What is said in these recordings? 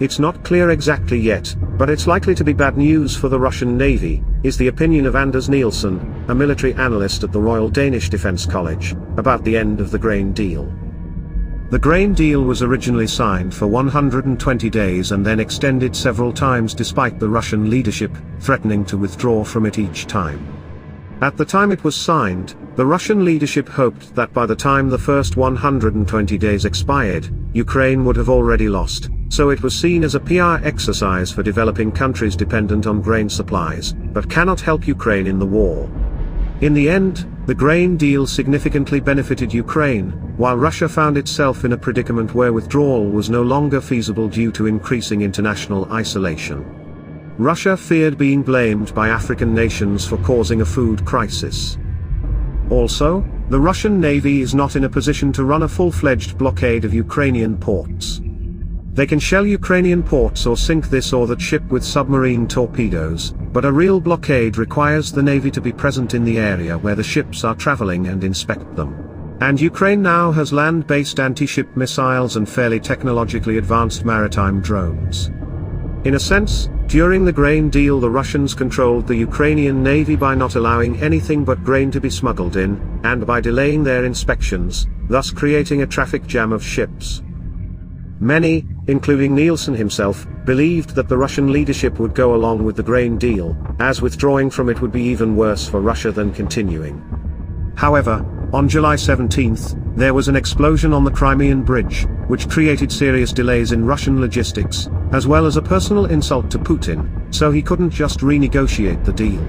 It's not clear exactly yet, but it's likely to be bad news for the Russian Navy, is the opinion of Anders Nielsen, a military analyst at the Royal Danish Defence College, about the end of the grain deal. The grain deal was originally signed for 120 days and then extended several times despite the Russian leadership threatening to withdraw from it each time. At the time it was signed, the Russian leadership hoped that by the time the first 120 days expired, Ukraine would have already lost, so it was seen as a PR exercise for developing countries dependent on grain supplies, but cannot help Ukraine in the war. In the end, the grain deal significantly benefited Ukraine, while Russia found itself in a predicament where withdrawal was no longer feasible due to increasing international isolation. Russia feared being blamed by African nations for causing a food crisis. Also, the Russian Navy is not in a position to run a full-fledged blockade of Ukrainian ports. They can shell Ukrainian ports or sink this or that ship with submarine torpedoes, but a real blockade requires the Navy to be present in the area where the ships are traveling and inspect them. And Ukraine now has land-based anti-ship missiles and fairly technologically advanced maritime drones. In a sense, during the grain deal the Russians controlled the Ukrainian Navy by not allowing anything but grain to be smuggled in, and by delaying their inspections, thus creating a traffic jam of ships. Many, including Nielsen himself, believed that the Russian leadership would go along with the grain deal, as withdrawing from it would be even worse for Russia than continuing. However, on July 17th, there was an explosion on the Crimean Bridge, which created serious delays in Russian logistics, as well as a personal insult to Putin, so he couldn't just renegotiate the deal.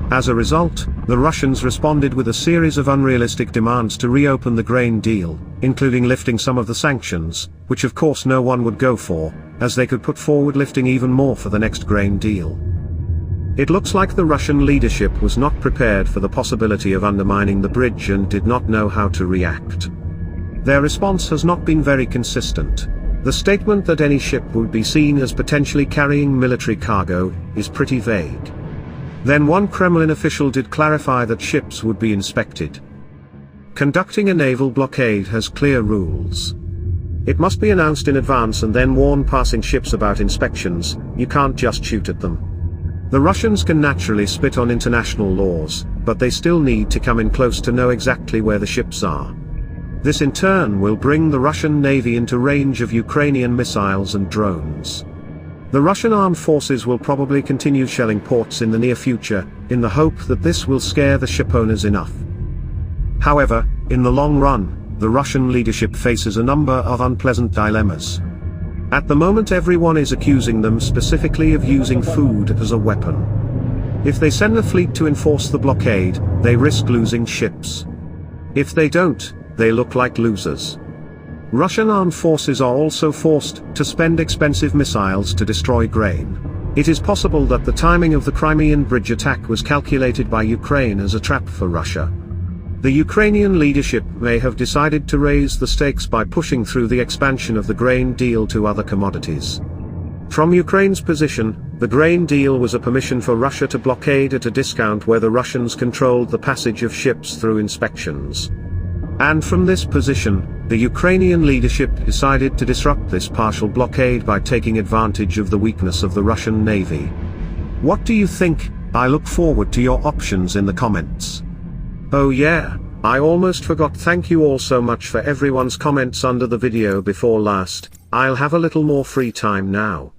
As a result, the Russians responded with a series of unrealistic demands to reopen the grain deal, including lifting some of the sanctions, which of course no one would go for, as they could put forward lifting even more for the next grain deal. It looks like the Russian leadership was not prepared for the possibility of undermining the bridge and did not know how to react. Their response has not been very consistent. The statement that any ship would be seen as potentially carrying military cargo is pretty vague. Then one Kremlin official did clarify that ships would be inspected. Conducting a naval blockade has clear rules. It must be announced in advance and then warn passing ships about inspections. You can't just shoot at them. The Russians can naturally spit on international laws, but they still need to come in close to know exactly where the ships are. This in turn will bring the Russian Navy into range of Ukrainian missiles and drones. The Russian armed forces will probably continue shelling ports in the near future, in the hope that this will scare the shipowners enough. However, in the long run, the Russian leadership faces a number of unpleasant dilemmas. At the moment everyone is accusing them specifically of using food as a weapon. If they send a fleet to enforce the blockade, they risk losing ships. If they don't, they look like losers. Russian armed forces are also forced to spend expensive missiles to destroy grain. It is possible that the timing of the Crimean Bridge attack was calculated by Ukraine as a trap for Russia. The Ukrainian leadership may have decided to raise the stakes by pushing through the expansion of the grain deal to other commodities. From Ukraine's position, the grain deal was a permission for Russia to blockade at a discount where the Russians controlled the passage of ships through inspections. And from this position, the Ukrainian leadership decided to disrupt this partial blockade by taking advantage of the weakness of the Russian Navy. What do you think? I look forward to your options in the comments. Oh yeah, I almost forgot. Thank you all so much for everyone's comments under the video before last. I'll have a little more free time now.